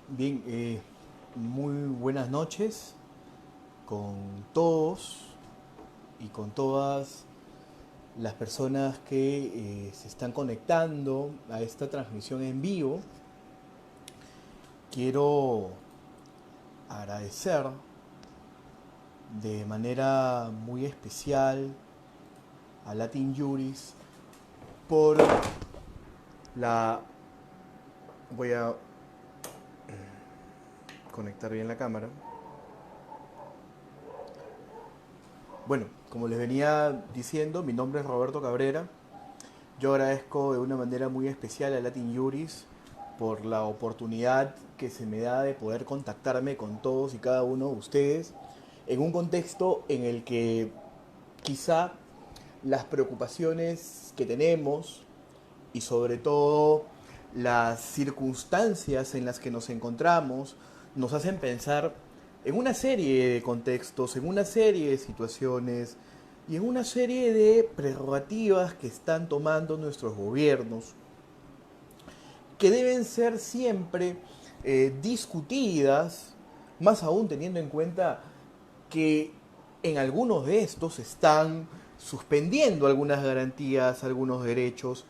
Bien, muy buenas noches con todos y con todas las personas que se están conectando a esta transmisión en vivo. Quiero agradecer de manera muy especial a Latin Juris por la... Voy a conectar bien la cámara. Bueno, como les venía diciendo, mi nombre es Roberto Cabrera. Yo agradezco de una manera muy especial a Latin Juris por la oportunidad que se me da de poder contactarme con todos y cada uno de ustedes en un contexto en el que quizá las preocupaciones que tenemos y sobre todo las circunstancias en las que nos encontramos nos hacen pensar en una serie de contextos, en una serie de situaciones y en una serie de prerrogativas que están tomando nuestros gobiernos, que deben ser siempre discutidas, más aún teniendo en cuenta que en algunos de estos están suspendiendo algunas garantías, algunos derechos,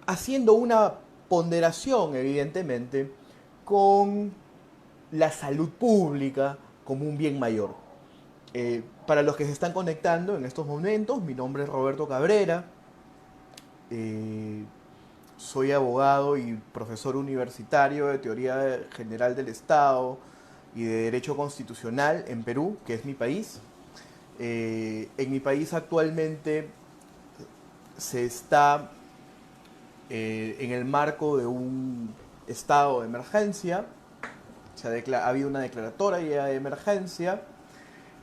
haciendo una ponderación, evidentemente, con la salud pública como un bien mayor. Para los que se están conectando en estos momentos, mi nombre es Roberto Cabrera, eh, soy abogado y profesor universitario de Teoría General del Estado y de Derecho Constitucional en Perú, que es mi país. En mi país actualmente se está en el marco de un estado de emergencia, ha habido una declaratoria de emergencia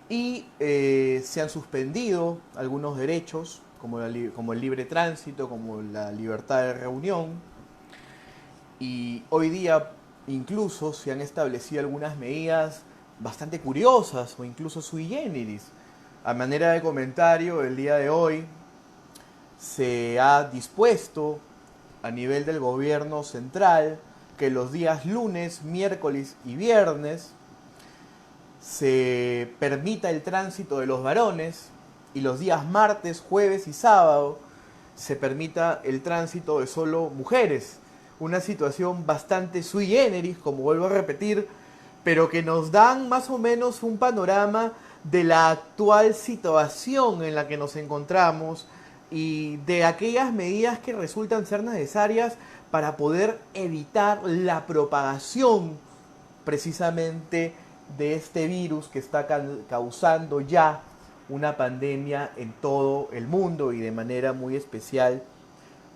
y se han suspendido algunos derechos como el libre tránsito, como la libertad de reunión, y hoy día incluso se han establecido algunas medidas bastante curiosas o incluso sui generis. A manera de comentario, el día de hoy se ha dispuesto a nivel del gobierno central que los días lunes, miércoles y viernes se permita el tránsito de los varones y los días martes, jueves y sábado se permita el tránsito de solo mujeres. Una situación bastante sui generis, como vuelvo a repetir, pero que nos dan más o menos un panorama de la actual situación en la que nos encontramos y de aquellas medidas que resultan ser necesarias para poder evitar la propagación precisamente de este virus que está causando ya una pandemia en todo el mundo y de manera muy especial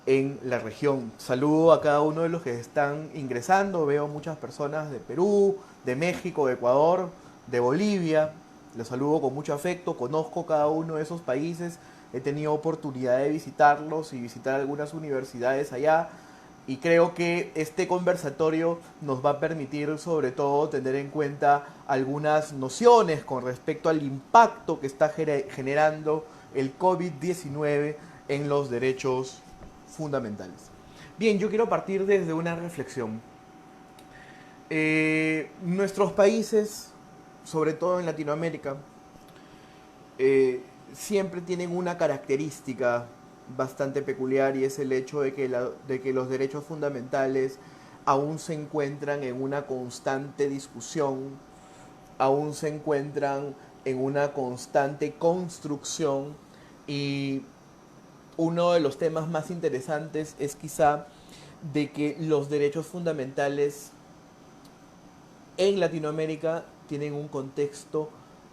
en la región. Saludo a cada uno de los que están ingresando. Veo muchas personas de Perú, de México, de Ecuador, de Bolivia. Los saludo con mucho afecto. Conozco cada uno de esos países. He tenido oportunidad de visitarlos y visitar algunas universidades allá. Y creo que este conversatorio nos va a permitir sobre todo tener en cuenta algunas nociones con respecto al impacto que está generando el COVID-19 en los derechos fundamentales. Bien, yo quiero partir desde una reflexión. Nuestros países, sobre todo en Latinoamérica, siempre tienen una característica bastante peculiar y es el hecho de que los derechos fundamentales aún se encuentran en una constante discusión, aún se encuentran en una constante construcción y uno de los temas más interesantes es quizá de que los derechos fundamentales en Latinoamérica tienen un contexto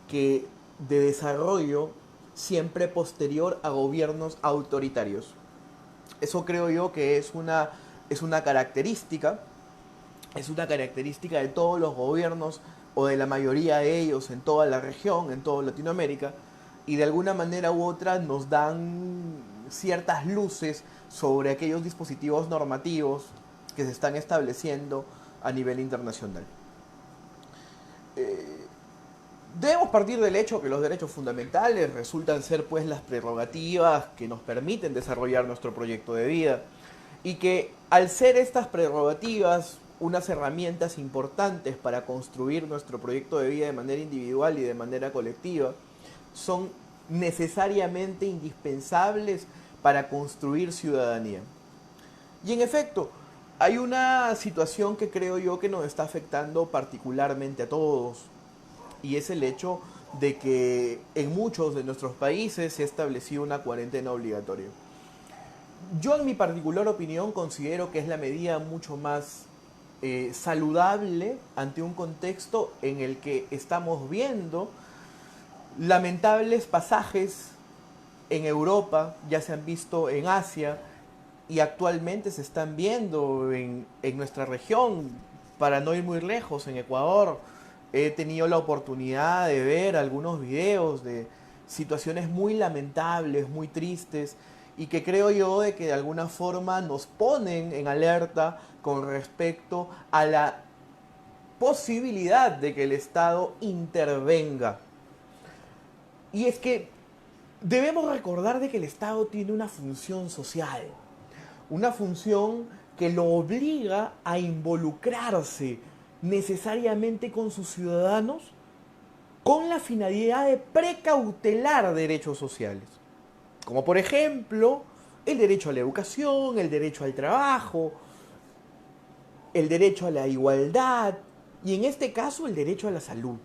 que de desarrollo siempre posterior a gobiernos autoritarios. Eso creo yo que es es una característica de todos los gobiernos o de la mayoría de ellos en toda la región, en toda Latinoamérica, y de alguna manera u otra nos dan ciertas luces sobre aquellos dispositivos normativos que se están estableciendo a nivel internacional. Debemos partir del hecho que los derechos fundamentales resultan ser pues las prerrogativas que nos permiten desarrollar nuestro proyecto de vida y que al ser estas prerrogativas unas herramientas importantes para construir nuestro proyecto de vida de manera individual y de manera colectiva, son necesariamente indispensables para construir ciudadanía. Y en efecto, hay una situación que creo yo que nos está afectando particularmente a todos, y es el hecho de que en muchos de nuestros países se ha establecido una cuarentena obligatoria. Yo en mi particular opinión considero que es la medida mucho más saludable ante un contexto en el que estamos viendo lamentables pasajes en Europa, ya se han visto en Asia y actualmente se están viendo en nuestra región, para no ir muy lejos, en Ecuador. He tenido la oportunidad de ver algunos videos de situaciones muy lamentables, muy tristes, y que creo yo de que de alguna forma nos ponen en alerta con respecto a la posibilidad de que el Estado intervenga. Y es que debemos recordar de que el Estado tiene una función social, una función que lo obliga a involucrarse necesariamente con sus ciudadanos con la finalidad de precautelar derechos sociales, como por ejemplo el derecho a la educación, el derecho al trabajo, el derecho a la igualdad y en este caso el derecho a la salud.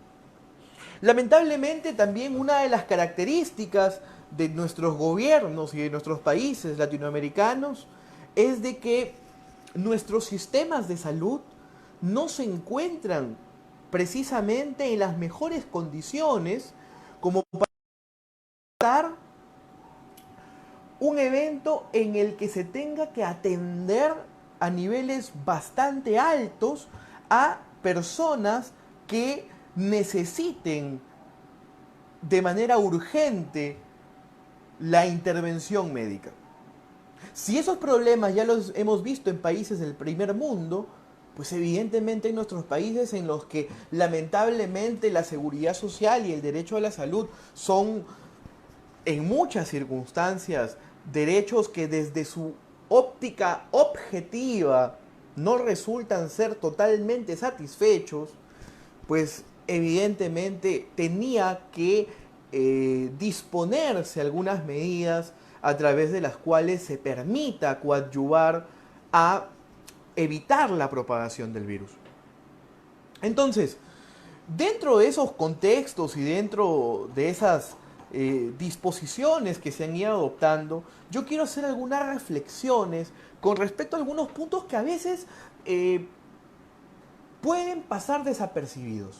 Lamentablemente también una de las características de nuestros gobiernos y de nuestros países latinoamericanos es de que nuestros sistemas de salud no se encuentran precisamente en las mejores condiciones como para dar un evento en el que se tenga que atender a niveles bastante altos a personas que necesiten de manera urgente la intervención médica. Si esos problemas ya los hemos visto en países del primer mundo, pues evidentemente en nuestros países en los que lamentablemente la seguridad social y el derecho a la salud son en muchas circunstancias derechos que desde su óptica objetiva no resultan ser totalmente satisfechos, pues evidentemente tenía que disponerse algunas medidas a través de las cuales se permita coadyuvar a evitar la propagación del virus. Entonces, dentro de esos contextos y dentro de esas disposiciones que se han ido adoptando, yo quiero hacer algunas reflexiones con respecto a algunos puntos que a veces pueden pasar desapercibidos.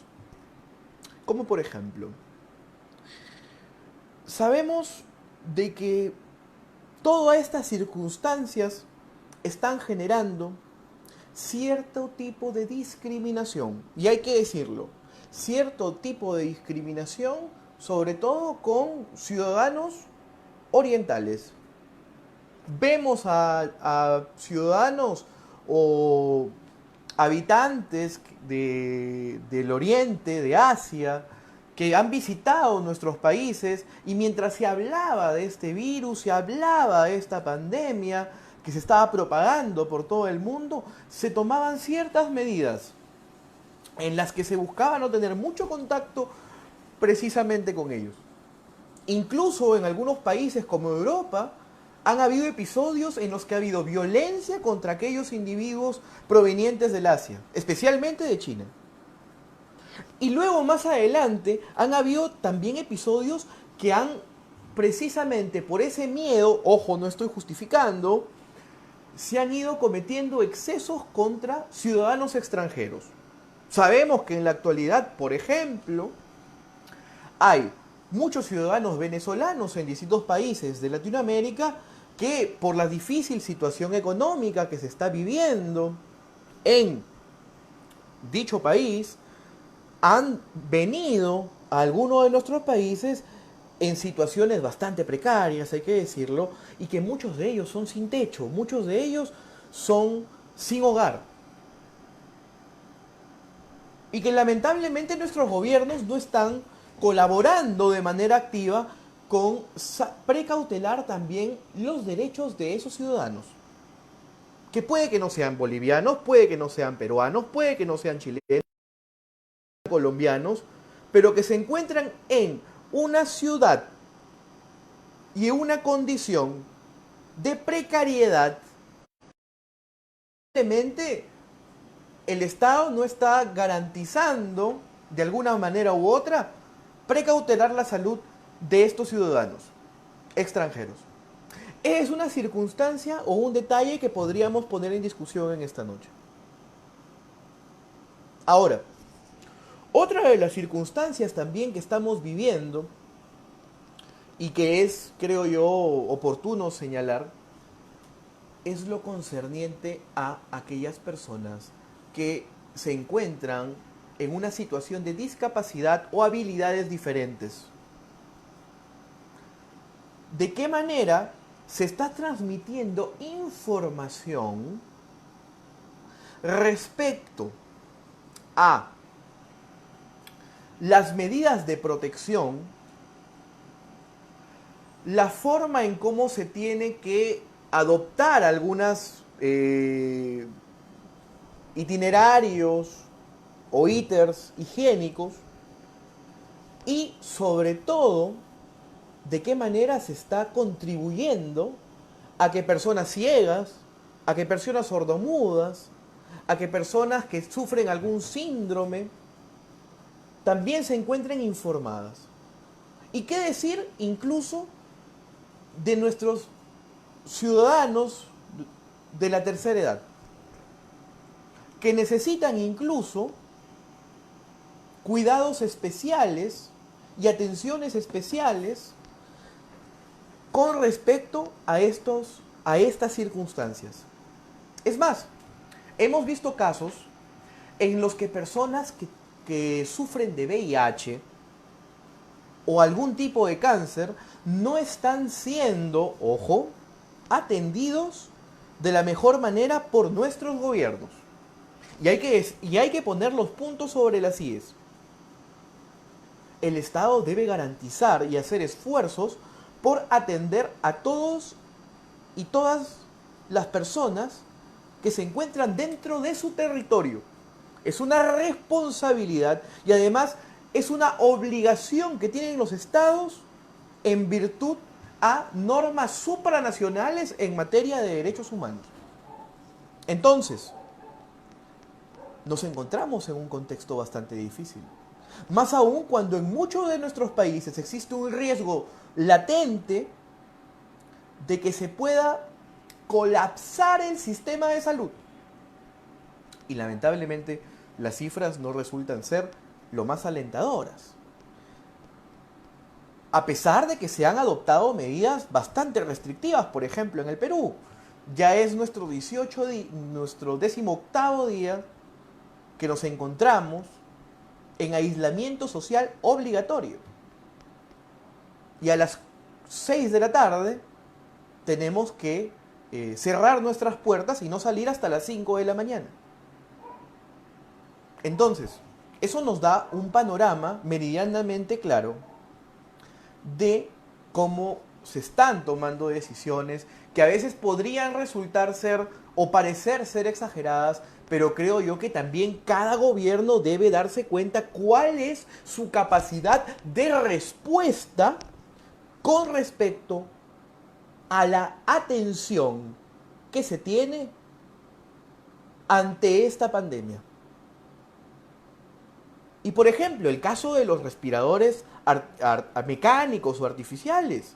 Como por ejemplo, sabemos de que todas estas circunstancias están generando cierto tipo de discriminación, y hay que decirlo, cierto tipo de discriminación, sobre todo con ciudadanos orientales. Vemos a ciudadanos o habitantes del Oriente, de Asia, que han visitado nuestros países y mientras se hablaba de este virus, se hablaba de esta pandemia que se estaba propagando por todo el mundo, se tomaban ciertas medidas en las que se buscaba no tener mucho contacto precisamente con ellos. Incluso en algunos países como Europa han habido episodios en los que ha habido violencia contra aquellos individuos provenientes del Asia, especialmente de China. Y luego más adelante han habido también episodios que han precisamente por ese miedo, ojo, no estoy justificando, se han ido cometiendo excesos contra ciudadanos extranjeros. Sabemos que en la actualidad, por ejemplo, hay muchos ciudadanos venezolanos en distintos países de Latinoamérica que por la difícil situación económica que se está viviendo en dicho país, han venido a algunos de nuestros países en situaciones bastante precarias, hay que decirlo, y que muchos de ellos son sin techo, muchos de ellos son sin hogar. Y que lamentablemente nuestros gobiernos no están colaborando de manera activa con precautelar también los derechos de esos ciudadanos. que puede que no sean bolivianos, puede que no sean peruanos, puede que no sean chilenos, colombianos, pero que se encuentran en una ciudad y una condición de precariedad. Simplemente el Estado no está garantizando de alguna manera u otra precautelar la salud de estos ciudadanos extranjeros. Es una circunstancia o un detalle que podríamos poner en discusión en esta noche. Ahora, otra de las circunstancias también que estamos viviendo y que es, creo yo, oportuno señalar, es lo concerniente a aquellas personas que se encuentran en una situación de discapacidad o habilidades diferentes. ¿De qué manera se está transmitiendo información respecto a las medidas de protección, la forma en cómo se tiene que adoptar algunas itinerarios o ítems higiénicos y sobre todo de qué manera se está contribuyendo a que personas ciegas, a que personas sordomudas, a que personas que sufren algún síndrome también se encuentren informadas? ¿Y qué decir incluso de nuestros ciudadanos de la tercera edad, que necesitan incluso cuidados especiales y atenciones especiales con respecto a estas circunstancias? Es más, hemos visto casos en los que personas que sufren de VIH o algún tipo de cáncer no están siendo, ojo, atendidos de la mejor manera por nuestros gobiernos. Y hay que poner los puntos sobre las IES. El Estado debe garantizar y hacer esfuerzos por atender a todos y todas las personas que se encuentran dentro de su territorio. Es una responsabilidad y además es una obligación que tienen los estados en virtud a normas supranacionales en materia de derechos humanos. Entonces, nos encontramos en un contexto bastante difícil. Más aún cuando en muchos de nuestros países existe un riesgo latente de que se pueda colapsar el sistema de salud. Y lamentablemente las cifras no resultan ser lo más alentadoras. A pesar de que se han adoptado medidas bastante restrictivas, por ejemplo, en el Perú, ya es nuestro 18º día que nos encontramos en aislamiento social obligatorio. Y a las 6 de la tarde tenemos que cerrar nuestras puertas y no salir hasta las 5 de la mañana. Entonces, eso nos da un panorama meridianamente claro de cómo se están tomando decisiones que a veces podrían resultar ser o parecer ser exageradas, pero creo yo que también cada gobierno debe darse cuenta cuál es su capacidad de respuesta con respecto a la atención que se tiene ante esta pandemia. Y por ejemplo, el caso de los respiradores mecánicos o artificiales,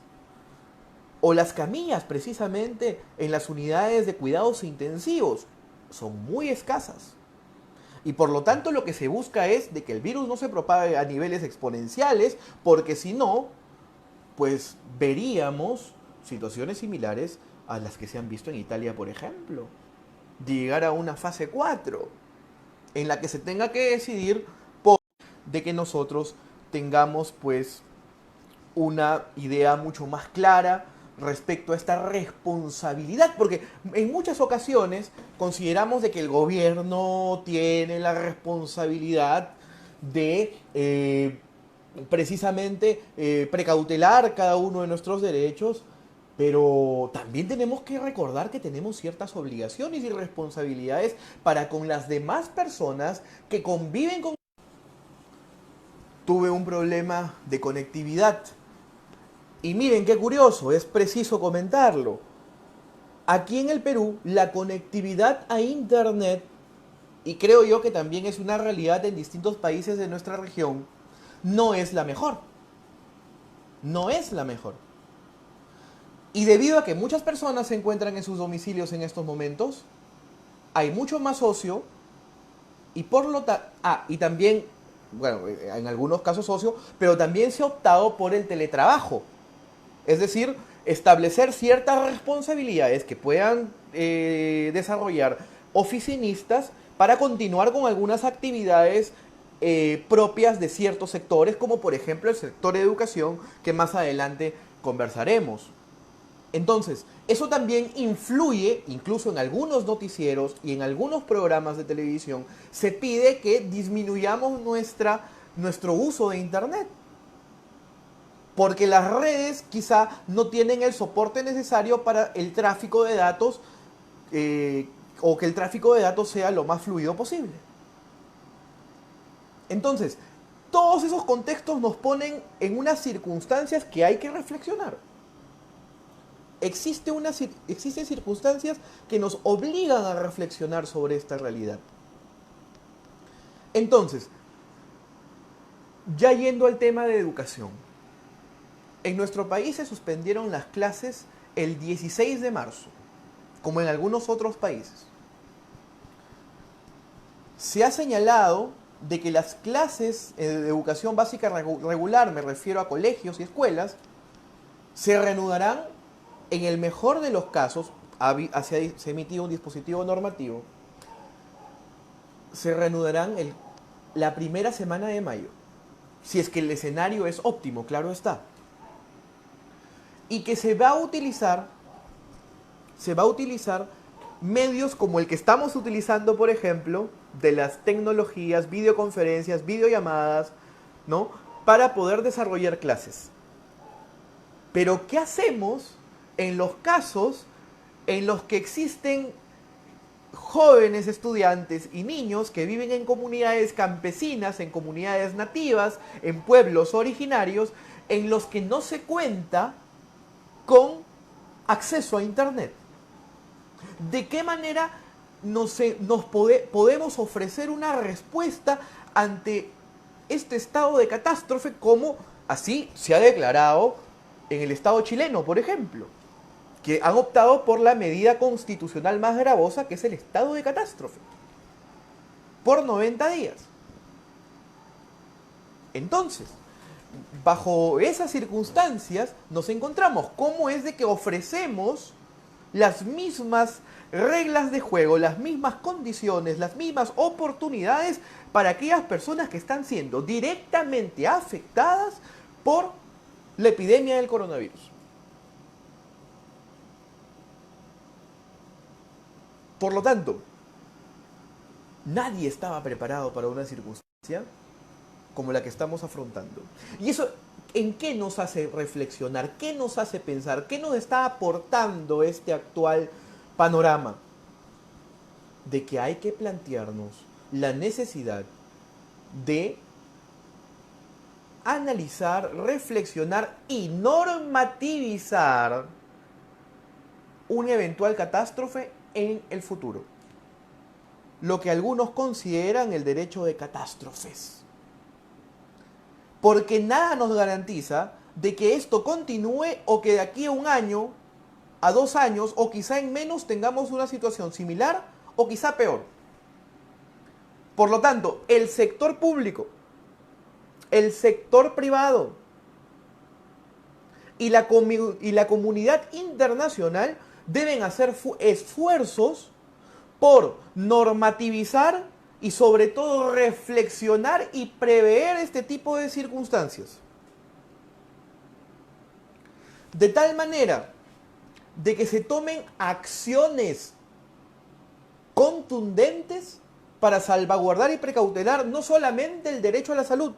o las camillas precisamente en las unidades de cuidados intensivos, son muy escasas. Y por lo tanto lo que se busca es de que el virus no se propague a niveles exponenciales, porque si no, pues veríamos situaciones similares a las que se han visto en Italia, por ejemplo. De llegar a una fase 4, en la que se tenga que decidir de que nosotros tengamos pues una idea mucho más clara respecto a esta responsabilidad, porque en muchas ocasiones consideramos de que el gobierno tiene la responsabilidad de precisamente precautelar cada uno de nuestros derechos, Pero también tenemos que recordar que tenemos ciertas obligaciones y responsabilidades para con las demás personas que conviven con... Tuve un problema de conectividad. Y miren qué curioso, es preciso comentarlo. Aquí en el Perú, la conectividad a Internet, y creo yo que también es una realidad en distintos países de nuestra región, no es la mejor. No es la mejor. Y debido a que muchas personas se encuentran en sus domicilios en estos momentos, hay mucho más ocio y por lo tanto... y también, bueno, en algunos casos ocio, pero también se ha optado por el teletrabajo. Es decir, establecer ciertas responsabilidades que puedan desarrollar oficinistas para continuar con algunas actividades propias de ciertos sectores, como por ejemplo el sector de educación, que más adelante conversaremos. Entonces, eso también influye, incluso en algunos noticieros y en algunos programas de televisión, se pide que disminuyamos nuestro uso de Internet. Porque las redes quizá no tienen el soporte necesario para el tráfico de datos o que el tráfico de datos sea lo más fluido posible. Entonces, todos esos contextos nos ponen en unas circunstancias que hay que reflexionar. Existen circunstancias que nos obligan a reflexionar sobre esta realidad. Entonces, ya yendo al tema de educación. En nuestro país se suspendieron las clases el 16 de marzo, como en algunos otros países. Se ha señalado de que las clases de educación básica regular, me refiero a colegios y escuelas, se reanudarán en el mejor de los casos, se ha emitido un dispositivo normativo, se reanudarán la primera semana de mayo, si es que el escenario es óptimo, claro está. Y que se va a utilizar medios como el que estamos utilizando, por ejemplo, de las tecnologías, videoconferencias, videollamadas, ¿no? Para poder desarrollar clases. Pero ¿qué hacemos en los casos en los que existen jóvenes estudiantes y niños que viven en comunidades campesinas, en comunidades nativas, en pueblos originarios, en los que no se cuenta con acceso a Internet? ¿De qué manera podemos ofrecer una respuesta ante este estado de catástrofe, como así se ha declarado en el Estado chileno, por ejemplo, que han optado por la medida constitucional más gravosa, que es el estado de catástrofe, por 90 días? Entonces, bajo esas circunstancias nos encontramos cómo es de que ofrecemos las mismas reglas de juego, las mismas condiciones, las mismas oportunidades para aquellas personas que están siendo directamente afectadas por la epidemia del coronavirus. Por lo tanto, nadie estaba preparado para una circunstancia como la que estamos afrontando. Y eso, ¿en qué nos hace reflexionar? ¿Qué nos hace pensar? ¿Qué nos está aportando este actual panorama? De que hay que plantearnos la necesidad de analizar, reflexionar y normativizar una eventual catástrofe en el futuro. Lo que algunos consideran el derecho de catástrofes. Porque nada nos garantiza de que esto continúe o que de aquí a un año, a 2 años o quizá en menos tengamos una situación similar o quizá peor. Por lo tanto, el sector público, el sector privado y la comunidad internacional deben hacer esfuerzos por normativizar y sobre todo reflexionar y prever este tipo de circunstancias. De tal manera de que se tomen acciones contundentes para salvaguardar y precautelar no solamente el derecho a la salud,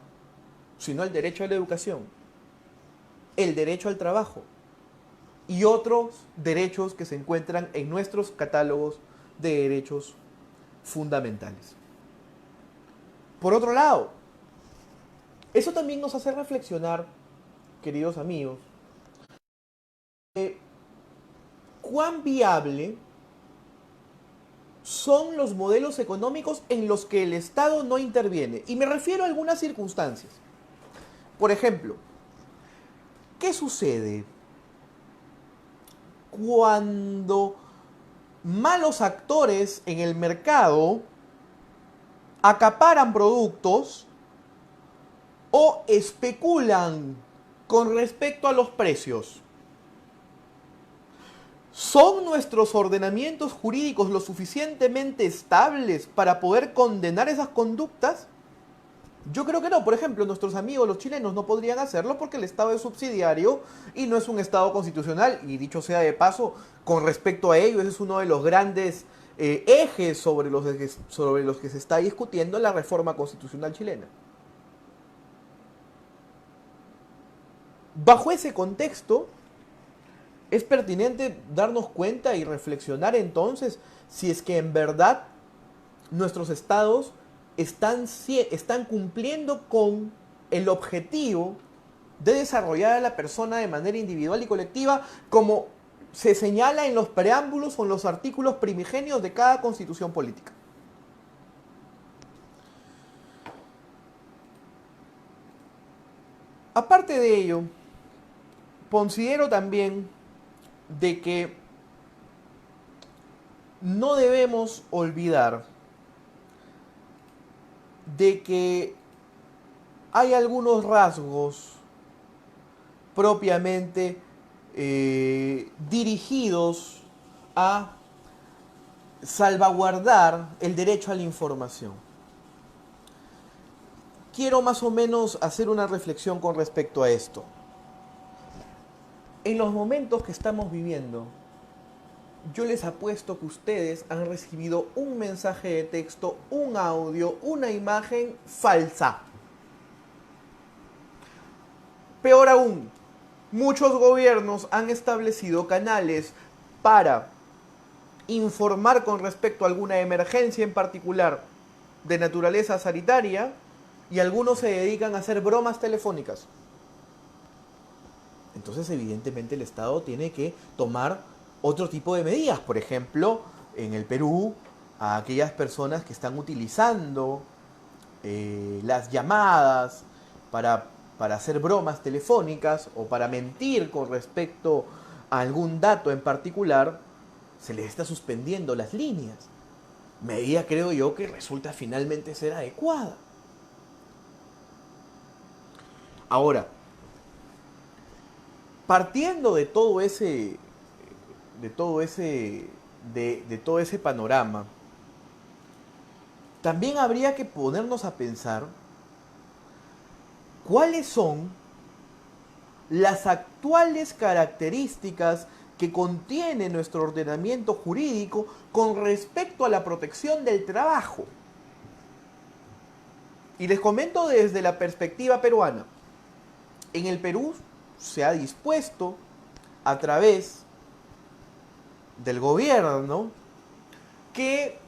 sino el derecho a la educación, el derecho al trabajo, y otros derechos que se encuentran en nuestros catálogos de derechos fundamentales. Por otro lado, eso también nos hace reflexionar, queridos amigos, cuán viable son los modelos económicos en los que el Estado no interviene. Y me refiero a algunas circunstancias. Por ejemplo, ¿qué sucede cuando malos actores en el mercado acaparan productos o especulan con respecto a los precios? ¿Son nuestros ordenamientos jurídicos lo suficientemente estables para poder condenar esas conductas? Yo creo que no. Por ejemplo, nuestros amigos los chilenos no podrían hacerlo porque el Estado es subsidiario y no es un Estado constitucional. Y dicho sea de paso, con respecto a ello, ese es uno de los grandes ejes sobre los que se está discutiendo la reforma constitucional chilena. Bajo ese contexto, es pertinente darnos cuenta y reflexionar entonces si es que en verdad nuestros estados están cumpliendo con el objetivo de desarrollar a la persona de manera individual y colectiva, como se señala en los preámbulos o en los artículos primigenios de cada constitución política. Aparte de ello, considero también de que no debemos olvidar de que hay algunos rasgos propiamente dirigidos a salvaguardar el derecho a la información. Quiero más o menos hacer una reflexión con respecto a esto. En los momentos que estamos viviendo, yo les apuesto que ustedes han recibido un mensaje de texto, un audio, una imagen falsa. Peor aún, muchos gobiernos han establecido canales para informar con respecto a alguna emergencia en particular de naturaleza sanitaria y algunos se dedican a hacer bromas telefónicas. Entonces, evidentemente, el Estado tiene que tomar otro tipo de medidas. Por ejemplo, en el Perú, a aquellas personas que están utilizando las llamadas para hacer bromas telefónicas o para mentir con respecto a algún dato en particular, se les está suspendiendo las líneas. Medida, creo yo, que resulta finalmente ser adecuada. Ahora, partiendo de todo ese panorama, también habría que ponernos a pensar cuáles son las actuales características que contiene nuestro ordenamiento jurídico con respecto a la protección del trabajo. Y les comento desde la perspectiva peruana. En el Perú se ha dispuesto a través del gobierno que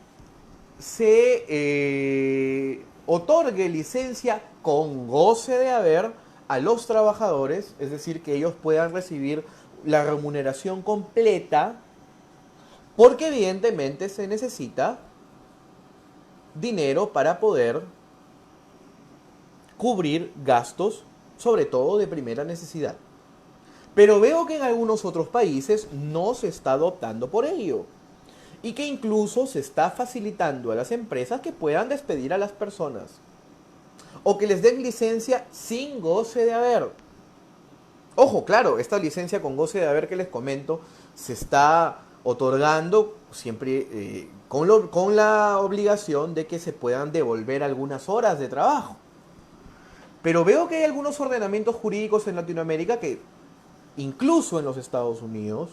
se otorgue licencia con goce de haber a los trabajadores, es decir, que ellos puedan recibir la remuneración completa, porque evidentemente se necesita dinero para poder cubrir gastos, sobre todo de primera necesidad. Pero veo que en algunos otros países no se está adoptando por ello. Y que incluso se está facilitando a las empresas que puedan despedir a las personas. O que les den licencia sin goce de haber. Ojo, claro, esta licencia con goce de haber que les comento se está otorgando siempre con la obligación de que se puedan devolver algunas horas de trabajo. Pero veo que hay algunos ordenamientos jurídicos en Latinoamérica que, incluso en los Estados Unidos,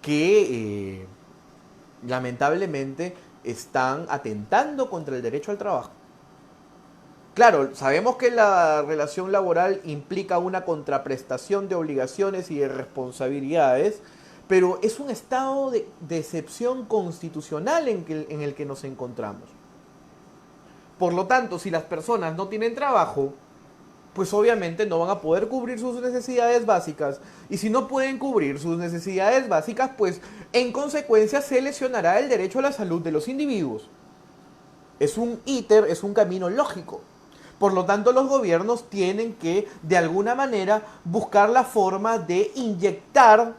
que lamentablemente están atentando contra el derecho al trabajo. Claro, sabemos que la relación laboral implica una contraprestación de obligaciones y de responsabilidades, pero es un estado de excepción constitucional en el que nos encontramos. Por lo tanto, si las personas no tienen trabajo, pues obviamente no van a poder cubrir sus necesidades básicas. Y si no pueden cubrir sus necesidades básicas, pues en consecuencia se lesionará el derecho a la salud de los individuos. Es un íter, es un camino lógico. Por lo tanto, los gobiernos tienen que, de alguna manera, buscar la forma de inyectar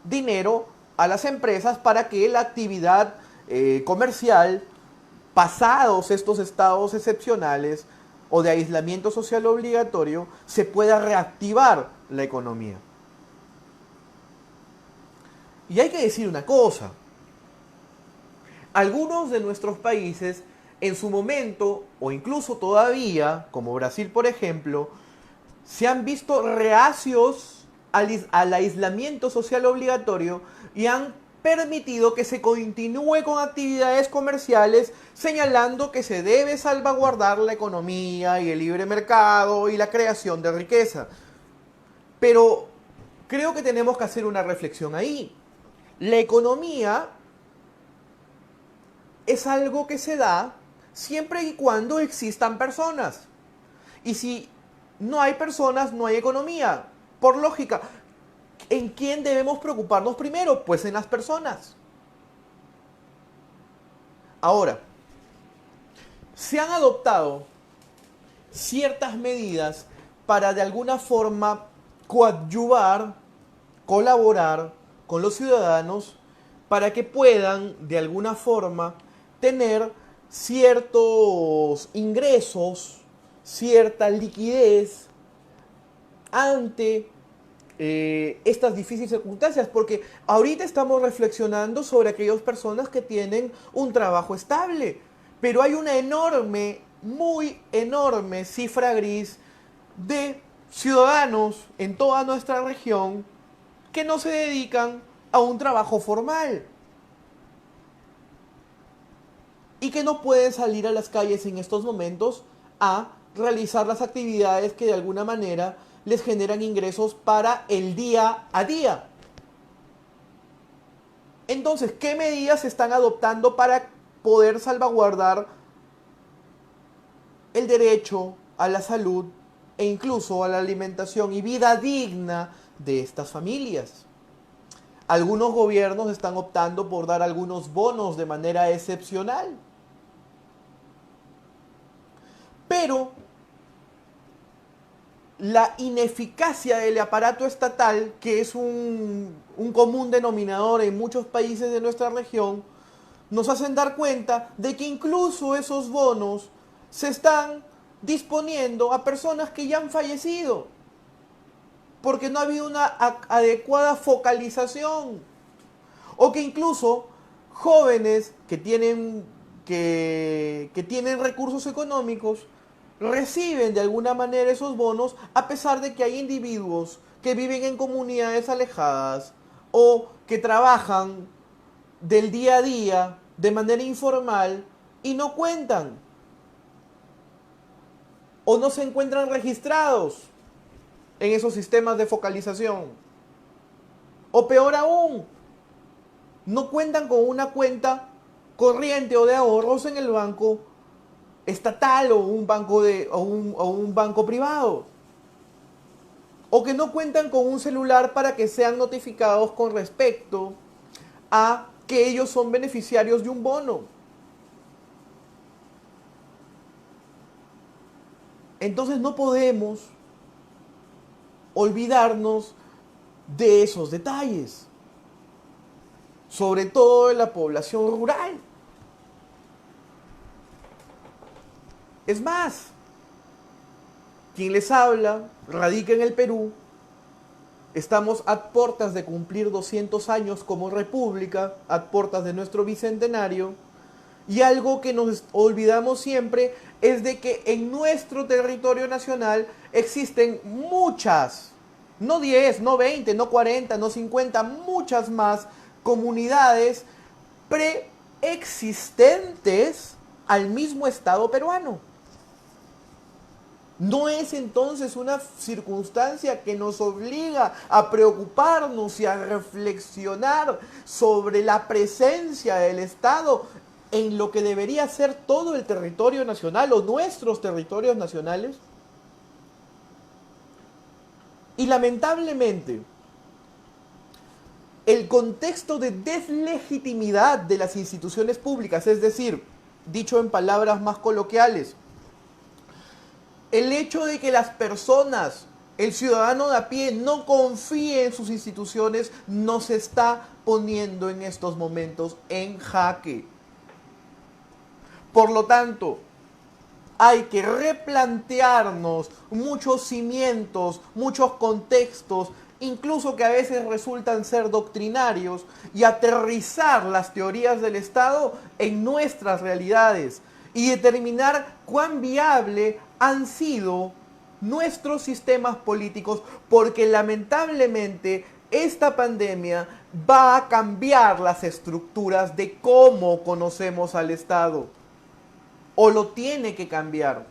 dinero a las empresas para que la actividad comercial, pasados estos estados excepcionales o de aislamiento social obligatorio, se pueda reactivar la economía. Y hay que decir una cosa, algunos de nuestros países en su momento, o incluso todavía, como Brasil por ejemplo, se han visto reacios al aislamiento social obligatorio y han permitido que se continúe con actividades comerciales, señalando que se debe salvaguardar la economía y el libre mercado y la creación de riqueza. Pero creo que tenemos que hacer una reflexión ahí. La economía es algo que se da siempre y cuando existan personas. Y si no hay personas, no hay economía. Por lógica, ¿en quién debemos preocuparnos primero? Pues en las personas. Ahora, se han adoptado ciertas medidas para de alguna forma coadyuvar, colaborar con los ciudadanos para que puedan de alguna forma tener ciertos ingresos, cierta liquidez ante estas difíciles circunstancias, porque ahorita estamos reflexionando sobre aquellas personas que tienen un trabajo estable, pero hay una enorme, muy enorme cifra gris de ciudadanos en toda nuestra región que no se dedican a un trabajo formal y que no pueden salir a las calles en estos momentos a realizar las actividades que de alguna manera les generan ingresos para el día a día. Entonces, ¿qué medidas se están adoptando para poder salvaguardar el derecho a la salud e incluso a la alimentación y vida digna de estas familias? Algunos gobiernos están optando por dar algunos bonos de manera excepcional. Pero la ineficacia del aparato estatal, que es un común denominador en muchos países de nuestra región, nos hacen dar cuenta de que incluso esos bonos se están disponiendo a personas que ya han fallecido, porque no ha habido una adecuada focalización, o que incluso jóvenes que tienen recursos económicos reciben de alguna manera esos bonos, a pesar de que hay individuos que viven en comunidades alejadas o que trabajan del día a día de manera informal y no cuentan o no se encuentran registrados en esos sistemas de focalización. O peor aún, no cuentan con una cuenta corriente o de ahorros en el banco estatal o un banco privado, o que no cuentan con un celular para que sean notificados con respecto a que ellos son beneficiarios de un bono. Entonces no podemos olvidarnos de esos detalles, sobre todo en la población rural. Es más, quien les habla radica en el Perú. Estamos a puertas de cumplir 200 años como república, a puertas de nuestro bicentenario. Y algo que nos olvidamos siempre es de que en nuestro territorio nacional existen muchas, no 10, no 20, no 40, no 50, muchas más comunidades preexistentes al mismo Estado peruano. ¿No es entonces una circunstancia que nos obliga a preocuparnos y a reflexionar sobre la presencia del Estado en lo que debería ser todo el territorio nacional o nuestros territorios nacionales? Y lamentablemente, el contexto de deslegitimidad de las instituciones públicas, es decir, dicho en palabras más coloquiales, el hecho de que las personas, el ciudadano de a pie, no confíe en sus instituciones, nos está poniendo en estos momentos en jaque. Por lo tanto, hay que replantearnos muchos cimientos, muchos contextos, incluso que a veces resultan ser doctrinarios, y aterrizar las teorías del Estado en nuestras realidades y determinar cuán viable han sido nuestros sistemas políticos, porque lamentablemente esta pandemia va a cambiar las estructuras de cómo conocemos al Estado, o lo tiene que cambiar.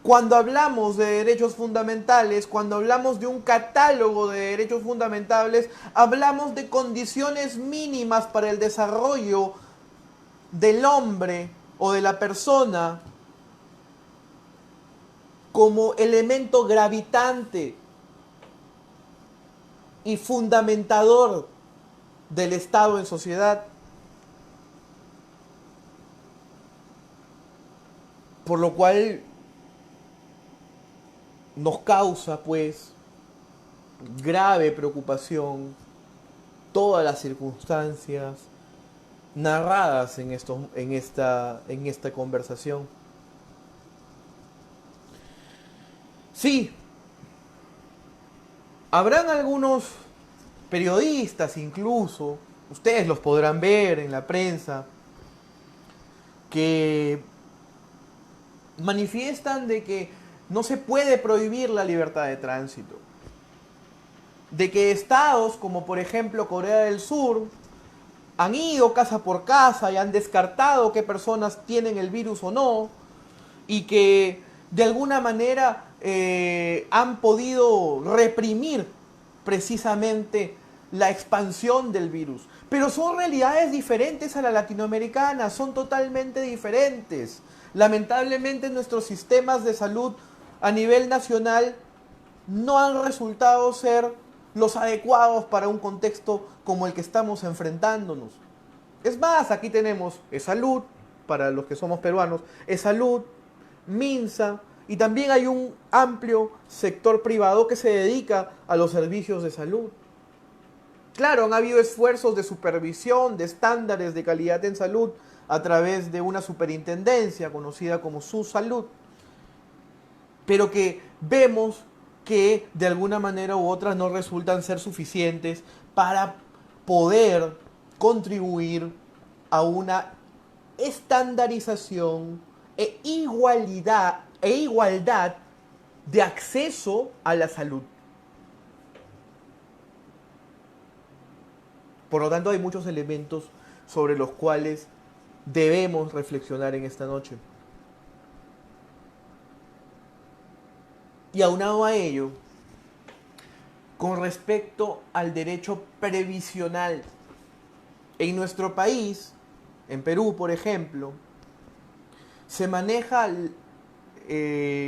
Cuando hablamos de derechos fundamentales, cuando hablamos de un catálogo de derechos fundamentales, hablamos de condiciones mínimas para el desarrollo del hombre o de la persona como elemento gravitante y fundamentador del Estado en sociedad. Por lo cual nos causa, pues, grave preocupación todas las circunstancias narradas en esta conversación. Sí, habrán algunos periodistas incluso, ustedes los podrán ver en la prensa, que manifiestan de que no se puede prohibir la libertad de tránsito, de que estados como por ejemplo Corea del Sur han ido casa por casa y han descartado qué personas tienen el virus o no, y que de alguna manera han podido reprimir precisamente la expansión del virus. Pero son realidades diferentes a la latinoamericana, son totalmente diferentes. Lamentablemente nuestros sistemas de salud a nivel nacional no han resultado ser los adecuados para un contexto como el que estamos enfrentándonos. Es más, aquí tenemos ESalud, para los que somos peruanos, ESalud, MINSA, y también hay un amplio sector privado que se dedica a los servicios de salud. Claro, han habido esfuerzos de supervisión, de estándares de calidad en salud a través de una superintendencia conocida como SUSalud, pero que vemos que de alguna manera u otra no resultan ser suficientes para poder contribuir a una estandarización e igualdad de acceso a la salud. Por lo tanto, hay muchos elementos sobre los cuales debemos reflexionar en esta noche. Y aunado a ello, con respecto al derecho previsional, en nuestro país, en Perú, por ejemplo, se maneja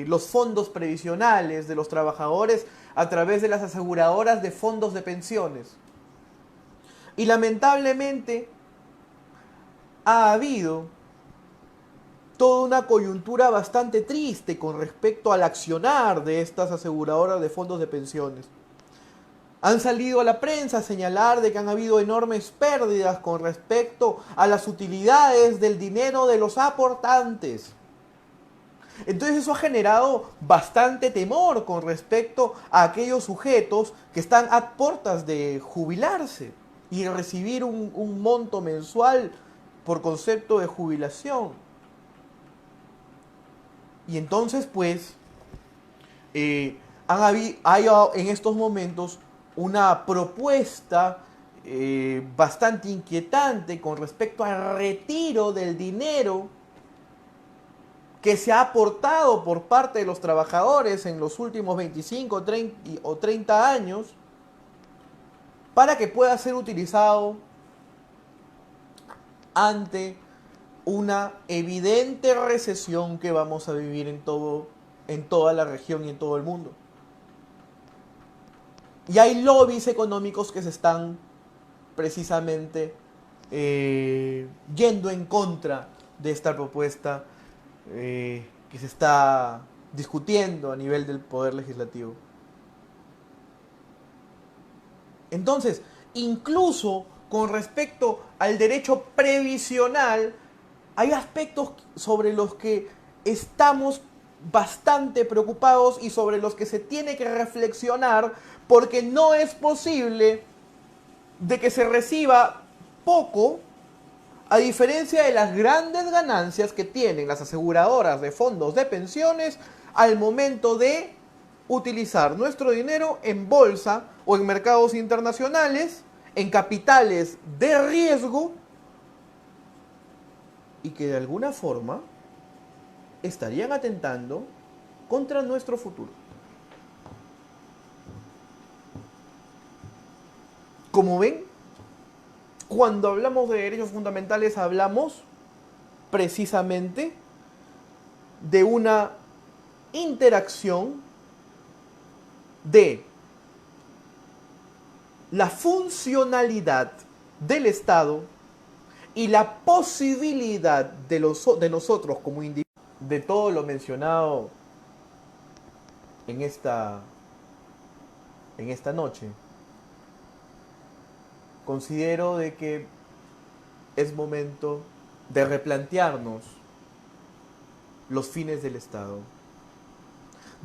los fondos previsionales de los trabajadores a través de las aseguradoras de fondos de pensiones. Y lamentablemente ha habido toda una coyuntura bastante triste con respecto al accionar de estas aseguradoras de fondos de pensiones. Han salido a la prensa a señalar de que han habido enormes pérdidas con respecto a las utilidades del dinero de los aportantes. Entonces eso ha generado bastante temor con respecto a aquellos sujetos que están a puertas de jubilarse y recibir un monto mensual por concepto de jubilación. Y entonces pues hay en estos momentos una propuesta bastante inquietante con respecto al retiro del dinero que se ha aportado por parte de los trabajadores en los últimos 25 o 30 años para que pueda ser utilizado ante una evidente recesión que vamos a vivir en toda la región y en todo el mundo. Y hay lobbies económicos que se están precisamente yendo en contra de esta propuesta que se está discutiendo a nivel del Poder Legislativo. Entonces, incluso con respecto al derecho previsional, hay aspectos sobre los que estamos bastante preocupados y sobre los que se tiene que reflexionar, porque no es posible de que se reciba poco, a diferencia de las grandes ganancias que tienen las aseguradoras de fondos de pensiones al momento de utilizar nuestro dinero en bolsa o en mercados internacionales, en capitales de riesgo, y que de alguna forma estarían atentando contra nuestro futuro. Como ven, cuando hablamos de derechos fundamentales hablamos precisamente de una interacción de la funcionalidad del Estado y la posibilidad de nosotros como individuos, de todo lo mencionado en esta noche, considero de que es momento de replantearnos los fines del Estado,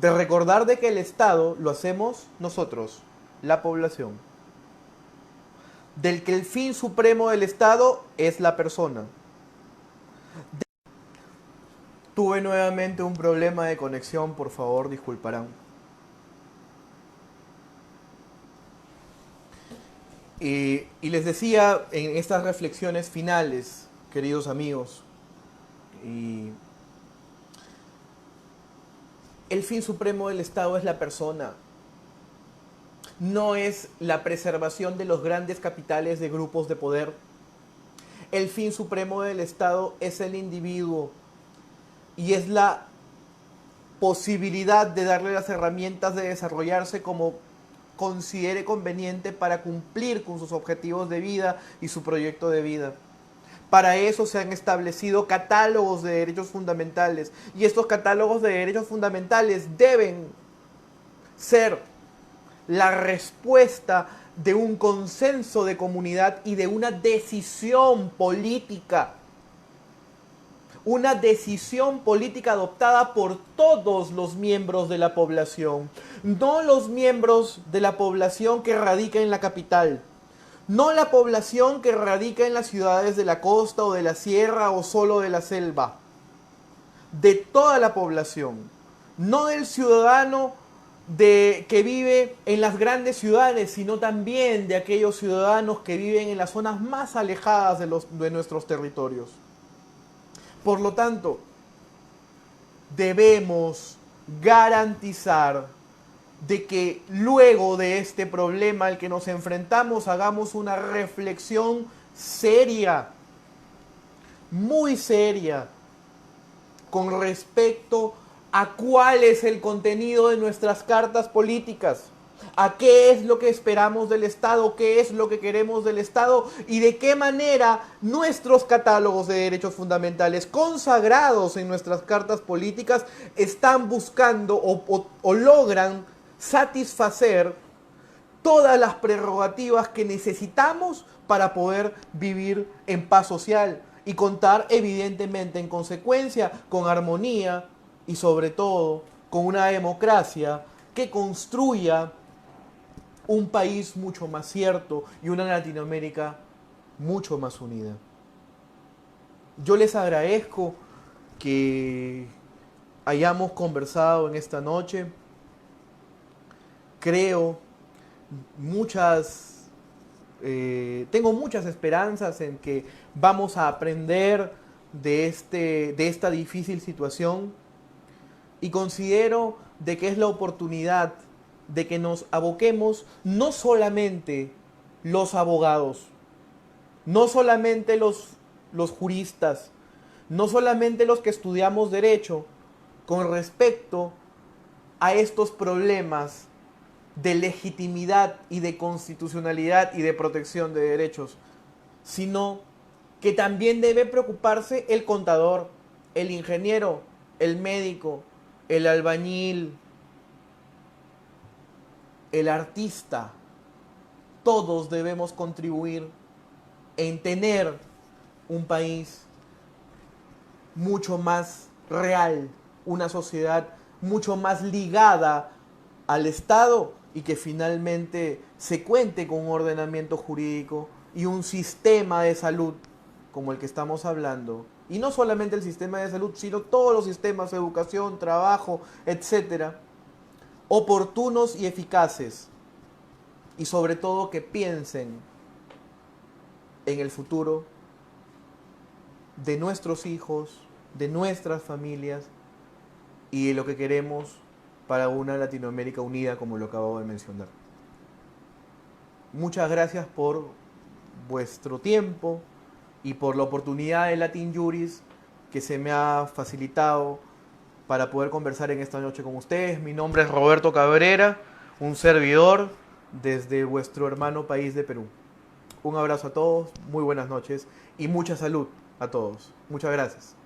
de recordar de que el Estado lo hacemos nosotros, la población, del que el fin supremo del Estado es la persona. Tuve nuevamente un problema de conexión, por favor, disculparán. Y les decía en estas reflexiones finales, queridos amigos, el fin supremo del Estado es la persona. No es la preservación de los grandes capitales de grupos de poder. El fin supremo del Estado es el individuo y es la posibilidad de darle las herramientas de desarrollarse como considere conveniente para cumplir con sus objetivos de vida y su proyecto de vida. Para eso se han establecido catálogos de derechos fundamentales y estos catálogos de derechos fundamentales deben ser la respuesta de un consenso de comunidad y de una decisión política. Una decisión política adoptada por todos los miembros de la población. No los miembros de la población que radica en la capital. No la población que radica en las ciudades de la costa o de la sierra o solo de la selva. De toda la población. No del ciudadano que vive en las grandes ciudades, sino también de aquellos ciudadanos que viven en las zonas más alejadas de nuestros territorios. Por lo tanto, debemos garantizar de que luego de este problema al que nos enfrentamos hagamos una reflexión seria, muy seria, con respecto a cuál es el contenido de nuestras cartas políticas, a qué es lo que esperamos del Estado, qué es lo que queremos del Estado y de qué manera nuestros catálogos de derechos fundamentales consagrados en nuestras cartas políticas están buscando o logran satisfacer todas las prerrogativas que necesitamos para poder vivir en paz social y contar evidentemente en consecuencia con armonía y sobre todo con una democracia que construya un país mucho más cierto y una Latinoamérica mucho más unida. Yo les agradezco que hayamos conversado en esta noche. Creo muchas Tengo muchas esperanzas en que vamos a aprender de esta difícil situación y considero de que es la oportunidad de que nos aboquemos no solamente los abogados, no solamente los juristas, no solamente los que estudiamos derecho, con respecto a estos problemas de legitimidad y de constitucionalidad y de protección de derechos, sino que también debe preocuparse el contador, el ingeniero, el médico, el albañil, el artista. Todos debemos contribuir en tener un país mucho más real, una sociedad mucho más ligada al Estado y que finalmente se cuente con un ordenamiento jurídico y un sistema de salud como el que estamos hablando. Y no solamente el sistema de salud, sino todos los sistemas de educación, trabajo, etcétera, oportunos y eficaces. Y sobre todo que piensen en el futuro de nuestros hijos, de nuestras familias y de lo que queremos para una Latinoamérica unida, como lo acabo de mencionar. Muchas gracias por vuestro tiempo y por la oportunidad de Latin Juris que se me ha facilitado para poder conversar en esta noche con ustedes. Mi nombre es Roberto Cabrera, un servidor desde vuestro hermano país de Perú. Un abrazo a todos, muy buenas noches y mucha salud a todos. Muchas gracias.